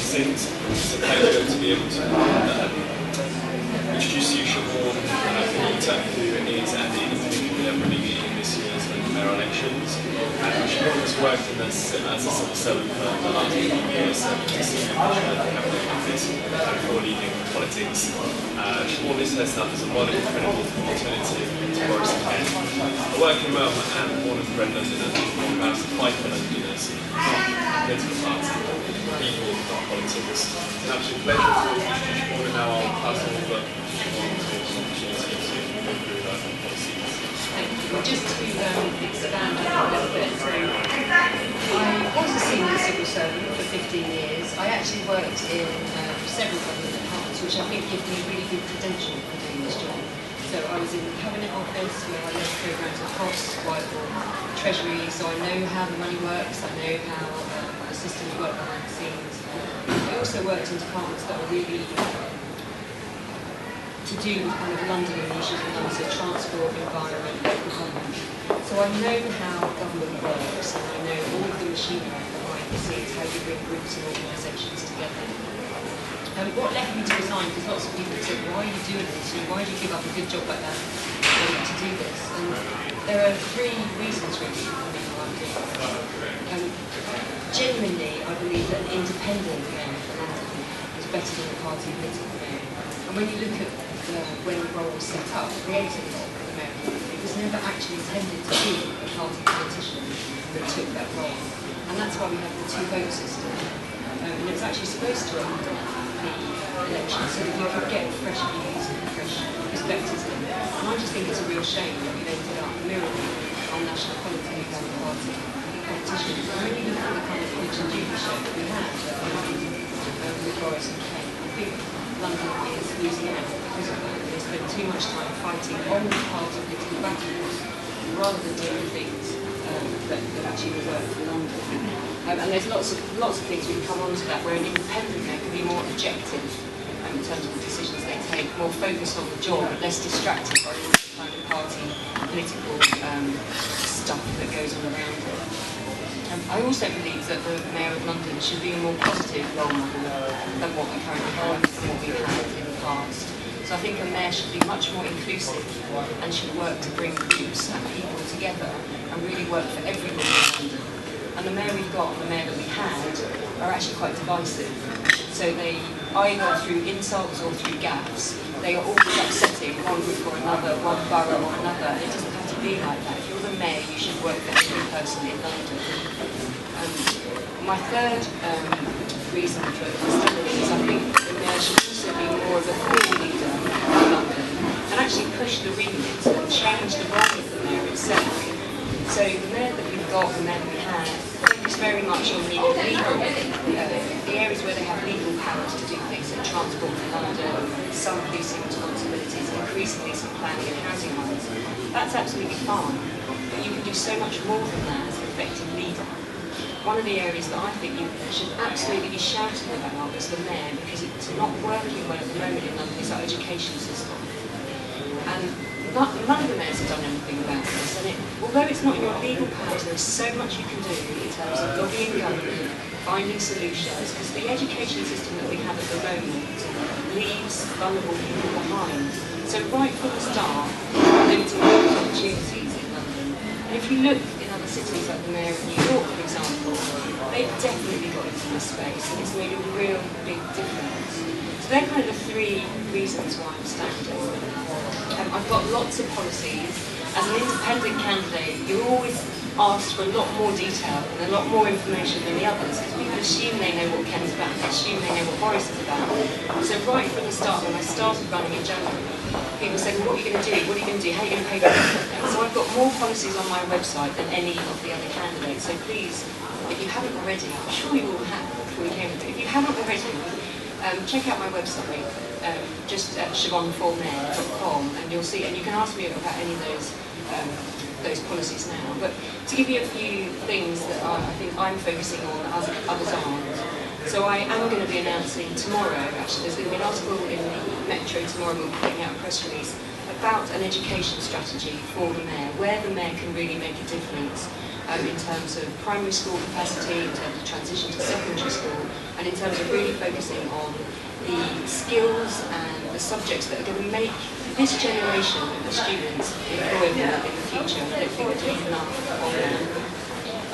since. It's a pleasure to be able to introduce you, Siobhan Benita, who is at the independent running in this year's mayoral elections. Siobhan has worked as a civil servant for the last few years, before leaving politics. Siobhan lists herself as a modern, credible alternative to Boris again. A working mum and born and bred Londoner who has to fight for Londoners, not political party, people, not politics. It's an absolute pleasure to introduce Siobhan, and now I'll pass over to Siobhan to the opportunity to go through her policies. Thank you. Well, just to expand on a little bit, so I was a senior civil servant for 15 years. I actually worked in several government departments, which I think give me a really good credential for doing this job. So I was in the Cabinet Office, where I led programmes across Whitehall, Treasury, so I know how the money works, I know how the systems work behind the scenes. I also worked in departments that are really to do with kind of London and issues of London, so transport, environment, local government. So I know how government works, and I know all of the machinery behind the scenes, how you bring groups and organisations together. What led me to resign, because lots of people said, why are you doing this? Why do you give up a good job like that to do this? And there are three reasons really for me why I'm doing it. Genuinely, I believe that an independent mayor for London is better than a party political mayor. And when you look at when the role was set up, creating the role for the mayor, it was never actually intended to be a party politician that took that role. And that's why we have the two-vote system. And it was actually supposed to end the election so that you could get fresh views and fresh perspectives in. And I just think it's a real shame that we've ended up mirroring our national politics and party politicians. And when you look at the kind of pitch and duty show that we had with Boris and Ken, I think London is losing out because of that. They spend too much time fighting on the party political battles rather than doing things that actually will work for London. And there's lots of things we can come on to that, where an independent mayor can be more objective in terms of the decisions they take, more focused on the job, less distracted by all the kind of party political stuff that goes on around it. I also believe that the Mayor of London should be a more positive role model than what we currently have and what we've had in the past. So I think a mayor should be much more inclusive and should work to bring groups and people together and really work for everyone in London. And the mayor we've got and the mayor that we had are actually quite divisive. So they, either through insults or through gaffes, they are always upsetting one group or another, one borough or another. And it doesn't have to be like that. If you're the mayor, you should work for every person in London. My third reason for this is I think the mayor should also be more of a thought leader in London and actually push the remit and change the role of the mayor itself. So the mayor that we've got, the mayor that we had, focus very much on the areas where they have legal powers to do things in transport for London, some policing responsibilities, increasingly some planning and housing rights. That's absolutely fine, but you can do so much more than that as an effective leader. One of the areas that I think you should absolutely be shouting about as the mayor, because it's not working well at the moment in London, is our education system. And none of the mayors have done anything about this, and although it's not in your legal powers, there is so much you can do in terms of lobbying government, finding solutions, because the education system that we have at the moment leaves vulnerable people behind. So right from the start, limiting opportunities in London. And if you look in other cities like the mayor of New York, for example, they've definitely got into this space, and it's made a real big difference. So they're kind of the three reasons why I'm standing. I've got lots of policies. As an independent candidate, you're always asked for a lot more detail and a lot more information than the others, because people assume they know what Ken's about, they assume they know what Boris is about. So right from the start, when I started running in January, people said, well, what are you going to do? What are you going to do? How are you going to pay for it? So I've got more policies on my website than any of the other candidates. So please, if you haven't already, I'm sure you all have before you came into it. If you haven't already, check out my website, just at siobhan4mayor.com, and you'll see, and you can ask me about any of those policies now. But to give you a few things that I think I'm focusing on that others aren't. So I am going to be announcing tomorrow, actually, there's going to be an article in the Metro tomorrow, we'll be putting out a press release about an education strategy for the mayor, where the mayor can really make a difference in terms of primary school capacity, in terms of transition to secondary school, and in terms of really focusing on the skills and the subjects that are going to make this generation of students employable in the future. I don't think we're doing enough on that.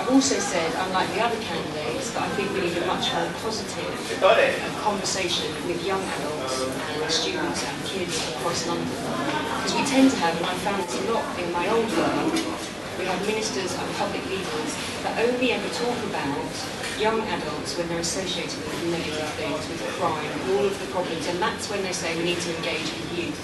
I've also said, unlike the other candidates, that I think we need a much more positive conversation with young adults and students and kids across London. Because we tend to have, and I found this a lot in my old work, we have ministers and public leaders that only ever talk about young adults when they're associated with negative things, with crime, and all of the problems, and that's when they say we need to engage with youth.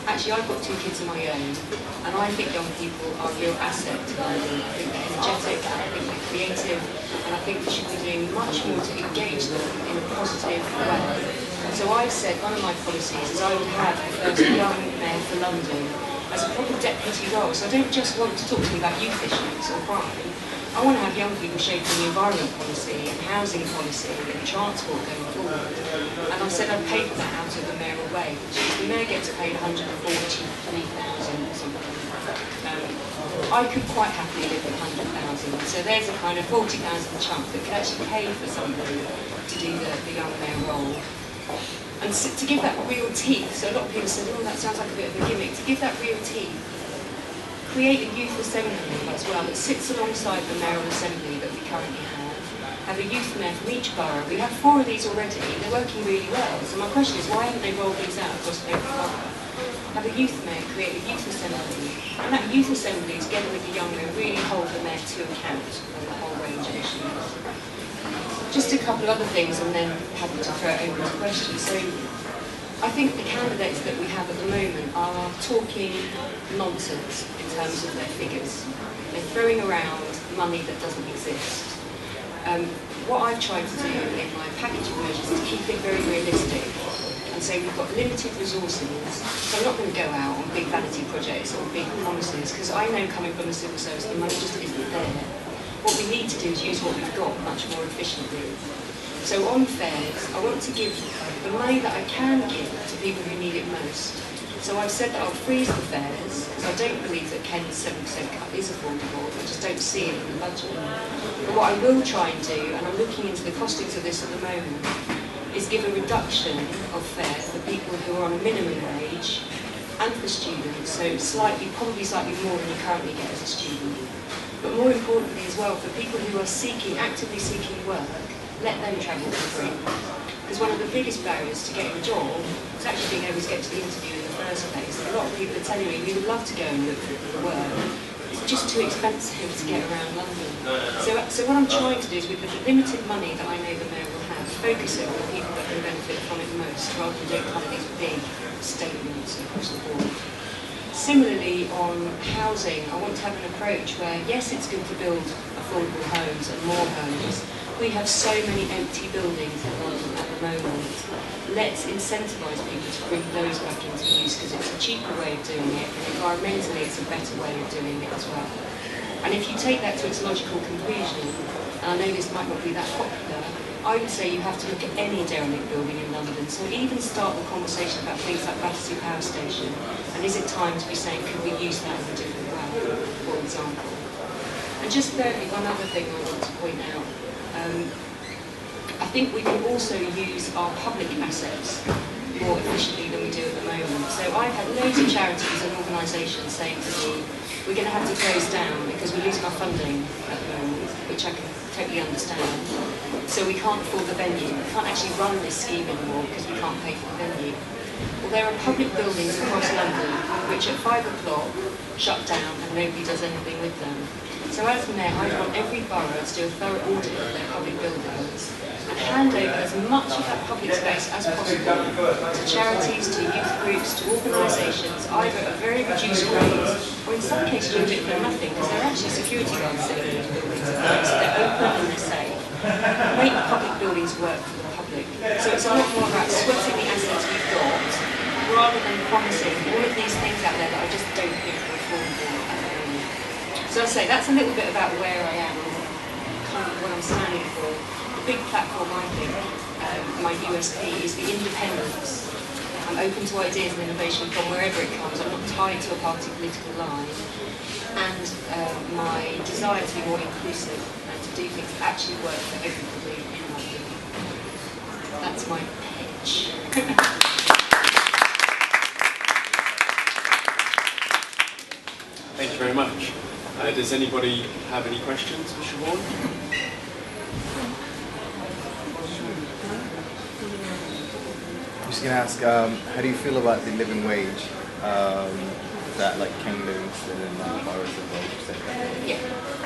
Actually, I've got 2 kids of my own, and I think young people are a real asset to London. I think they're energetic, and I think they're creative, and I think we should be doing much more to engage them in a positive way. So I've said one of my policies is I would have the first young mayor for London as a proper deputy role. So I don't just want to talk to them about youth issues or crime. I want to have young people shaping the environment policy and housing policy and transport going forward. And I said I'd pay for that out of the mayoral wage. The mayor gets paid £143,000 or something. I could quite happily live with £100,000. So there's a kind of £40,000 chunk that could actually pay for somebody to do the young mayor role. And so, to give that real teeth, so a lot of people said, oh, that sounds like a bit of a gimmick. To give that real teeth, create a youth assembly as well that sits alongside the mayoral assembly that we currently have a youth mayor from each borough. We have 4 of these already, they're working really well. So my question is, why haven't they rolled these out across every borough? Have a youth mayor, create a youth assembly, and that youth assembly, together with the young mayor, really hold the mayor to account on the whole range of issues. Just a couple other things, and then happy to throw it over to questions. So, I think the candidates that we have at the moment are talking nonsense in terms of their figures. They're throwing around money that doesn't exist. What I've tried to do in my package version is to keep it very realistic and say we've got limited resources, so I'm not going to go out on big vanity projects or big promises, because I know coming from the civil service the money just isn't there. What we need to do is use what we've got much more efficiently. So on fares, I want to give the money that I can give to people who need it most. So I've said that I'll freeze the fares, because I don't believe that Kent's 7% cut is affordable. I just don't see it in the budget. But what I will try and do, and I'm looking into the costings of this at the moment, is give a reduction of fare for people who are on a minimum wage and for students, so probably slightly more than you currently get as a student. But more importantly as well, for people who are actively seeking work, let them travel for free. Because one of the biggest barriers to getting a job is actually being able to get to the interview in the first place. A lot of people are telling me we would love to go and look for work. It's just too expensive to get around London. So what I'm trying to do is, with the limited money that I know the mayor will have, focus it on the people that can benefit from it most, rather than doing kind of these big statements across the board. Similarly, on housing, I want to have an approach where, yes, it's good to build affordable homes and more homes. We have so many empty buildings in London at the moment. Let's incentivise people to bring those back into use, because it's a cheaper way of doing it, and environmentally it's a better way of doing it as well. And if you take that to its logical conclusion, and I know this might not be that popular, I would say you have to look at any derelict building in London. So even start the conversation about things like Battersea Power Station, and is it time to be saying, could we use that in a different way, for example? And just thirdly, one other thing I want to point out. I think we can also use our public assets more efficiently than we do at the moment. So I've had loads of charities and organisations saying to me, we're going to have to close down because we're losing our funding at the moment, which I can totally understand. So we can't afford the venue. We can't actually run this scheme anymore because we can't pay for the venue. Well, there are public buildings across London which at 5 o'clock shut down and nobody does anything with them. So as mayor, I want every borough to do a thorough audit of their public buildings and hand over as much of that public space as possible to charities, to youth groups, to organisations, either at very reduced rates, or in some cases doing it for nothing, because they're actually security guards sitting in those buildings at night, so they're open and they're safe. Make public buildings work for the public. So it's a lot more about sweating the assets we've got, rather than promising all of these things out there that I just don't think are affordable at the moment. So I'll say that's a little bit about where I am, kind of what I'm standing for. The big platform, I think, my USP is the independence I'm open to ideas and innovation from wherever it comes. I'm not tied to a party political line. And my desire to be more inclusive and to do things that actually work for everybody in London. That's my pitch. Thank you very much. Does anybody have any questions for Siobhan? I'm just going to ask, how do you feel about the living wage that candidates and boroughs as well have said? Yeah,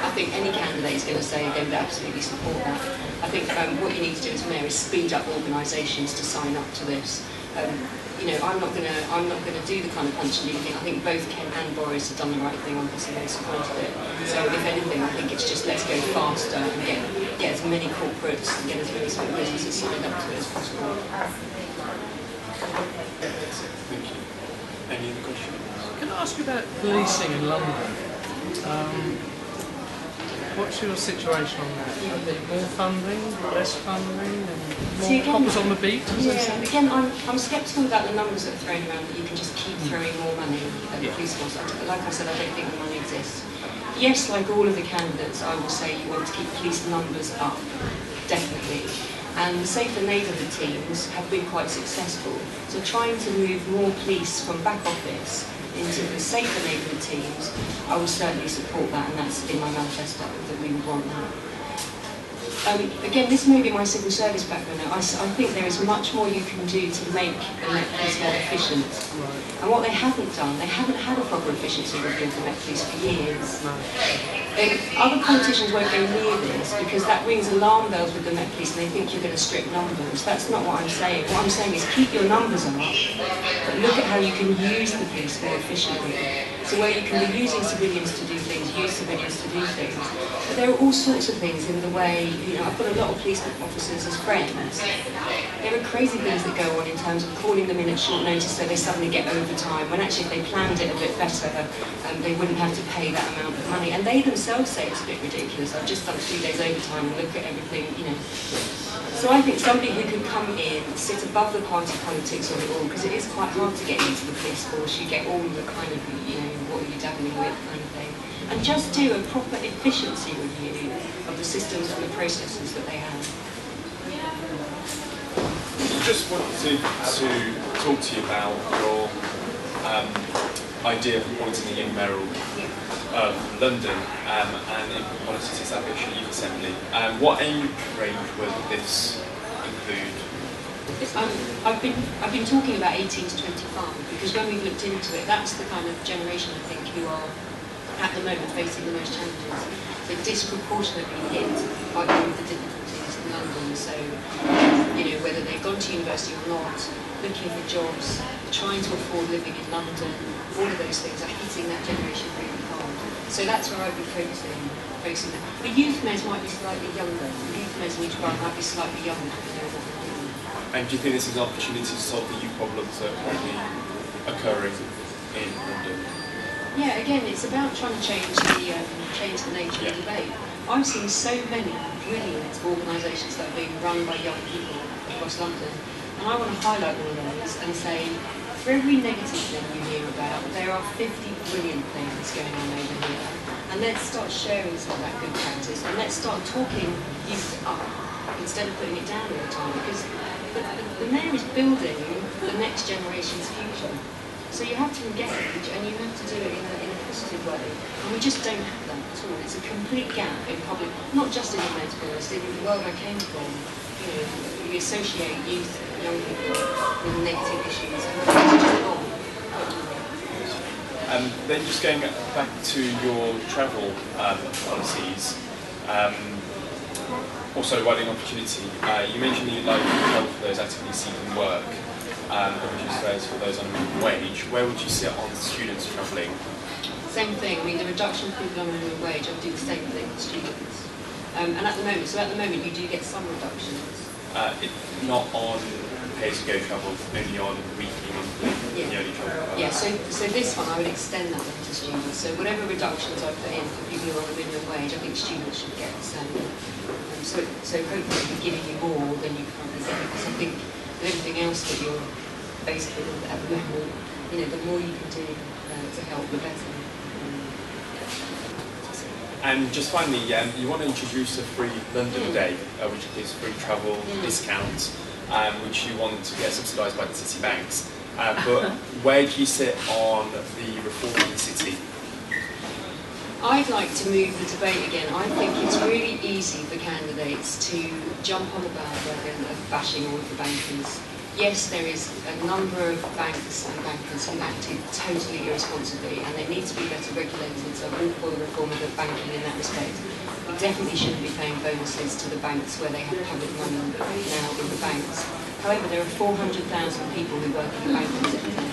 I think any candidate is going to say they would absolutely support that. I think what you need to do as mayor is speed up organisations to sign up to this. I'm not going to do the kind of punch and lead thing. I think both Ken and Boris have done the right thing. Obviously, they supported it. So if anything, I think it's just let's go faster and get as many corporates and get as many small businesses signed up to it as possible. Thank you. Any other questions? Can I ask you about policing in London? What's your situation on that? Are there more funding, less funding, and more cops on the beat? Yeah, again, I'm sceptical about the numbers that are thrown around that you can just keep throwing more money at the police force. Like I said, I don't think the money exists. Yes, like all of the candidates, I will say you want to keep police numbers up, definitely. And the safer neighbourhood teams have been quite successful. So trying to move more police from back office into the safer neighbourhood teams, I will certainly support that, and that's in my manifesto that we would want that. Again, this may be my civil service background now. I think there is much more you can do to make the Met Police more efficient. And what they haven't done, they haven't had a proper efficiency review of the Met Police for years. Other politicians won't go near this because that rings alarm bells with the Met Police and they think you're going to strip numbers. That's not what I'm saying. What I'm saying is keep your numbers up, but look at how you can use the police more efficiently. So where you can be using civilians to do things, use civilians to do things. But there are all sorts of things in the way, I've got a lot of police officers as friends. There are crazy things that go on in terms of calling them in at short notice so they suddenly get overtime, when actually if they planned it a bit better, they wouldn't have to pay that amount of money. And they themselves say it's a bit ridiculous. I've just done 3 days overtime and look at everything, So I think somebody who can come in, sit above the party politics of it all, because it is quite hard to get into the police force. You get all the kind of, what are you dabbling with kind of thing. And just do a proper efficiency review of the systems and the processes that they have. I just wanted to talk to you about your idea of appointing a young mayoral of London and wanted to establish a youth assembly. What age range will this include? I've been talking about 18 to 25 because when we've looked into it, that's the kind of generation I think who are at the moment facing the most challenges. So disproportionately hit by all of the difficulties in London. So whether they've gone to university or not, looking for jobs, trying to afford living in London, all of those things are hitting that generation really hard. So that's where I've been focusing that. The youth mayors might be slightly younger. The youth mayors in each borough might be slightly younger. And do you think this is an opportunity to solve the youth problems that are currently occurring in London? Yeah, again, it's about trying to change the nature of the debate. I've seen so many brilliant organisations that are being run by young people across London, and I want to highlight all of those and say, for every negative thing you hear about, there are 50 brilliant things going on over here. And let's start sharing some of that good practice, and let's start talking youth up instead of putting it down all the time, because the mayor is building the next generation's future. So you have to engage, and you have to do it in a positive way. And we just don't have that at all. It's a complete gap in public, not just in the mayor's forest, in the world I came from. We associate youth, young people, with negative issues, and it's just wrong. Then just going back to your travel policies, also widening opportunity, you mentioned that you'd like help for those actively seeking work, and reduce fares for those on minimum wage. Where would you sit on students travelling? Same thing. I mean, the reduction of people on minimum wage, I do the same thing with students. And at the moment, you do get some reductions. Not on pay-as-you-go travel, only on weekly, monthly, yearly travel. Yeah. So this one, I would extend that to students. So whatever reductions I put in for people who are on the minimum wage, I think students should get the same. So hopefully, we're giving you more than you currently get, because I think with everything else that you're basically at the moment, you know, the more you can do to help, the better. And just finally, you want to introduce a free London Day, which gives free travel discounts, which you want to get subsidised by the city banks. But where do you sit on the reform of the city? I'd like to move the debate again. I think it's really easy for candidates to jump on the bandwagon of bashing all of the bankers. Yes, there is a number of banks and bankers who acted totally irresponsibly, and they need to be better regulated, so I'm all for the reform of the banking in that respect. We definitely shouldn't be paying bonuses to the banks where they have public money now in the banks. However, there are 400,000 people who work in the banking sector.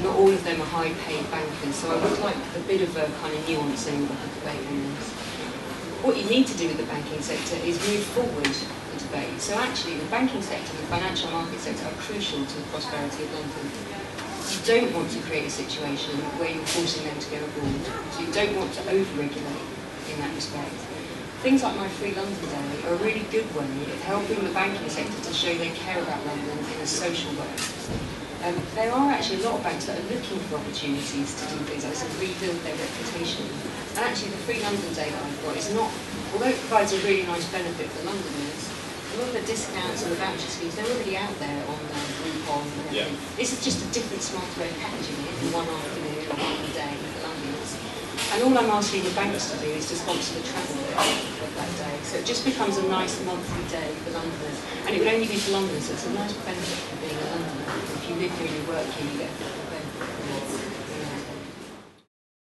Not all of them are high-paid bankers, so I would like a bit of a kind of nuancing of the debate on this. What you need to do with the banking sector is move forward the debate. So actually, the banking sector and the financial market sector are crucial to the prosperity of London. You don't want to create a situation where you're forcing them to go abroad. So you don't want to over-regulate in that respect. Things like My Free London Day are a really good way of helping the banking sector to show they care about London in a social way. There are actually a lot of banks that are looking for opportunities to do things like to rebuild their reputation. And actually the Free London Day that I've got is not, although it provides a really nice benefit for Londoners, a lot of the discounts and the voucher schemes, they're already out there on Groupon and everything. This is just a different, smarter way of packaging it in one afternoon or one day for Londoners. And all I'm asking the banks to do is to sponsor the travel bit of that day. So it just becomes a nice monthly day for Londoners. And it would only be for Londoners, so it's a nice benefit for being a Londoner. If you live here and you work here, you get a benefit from it.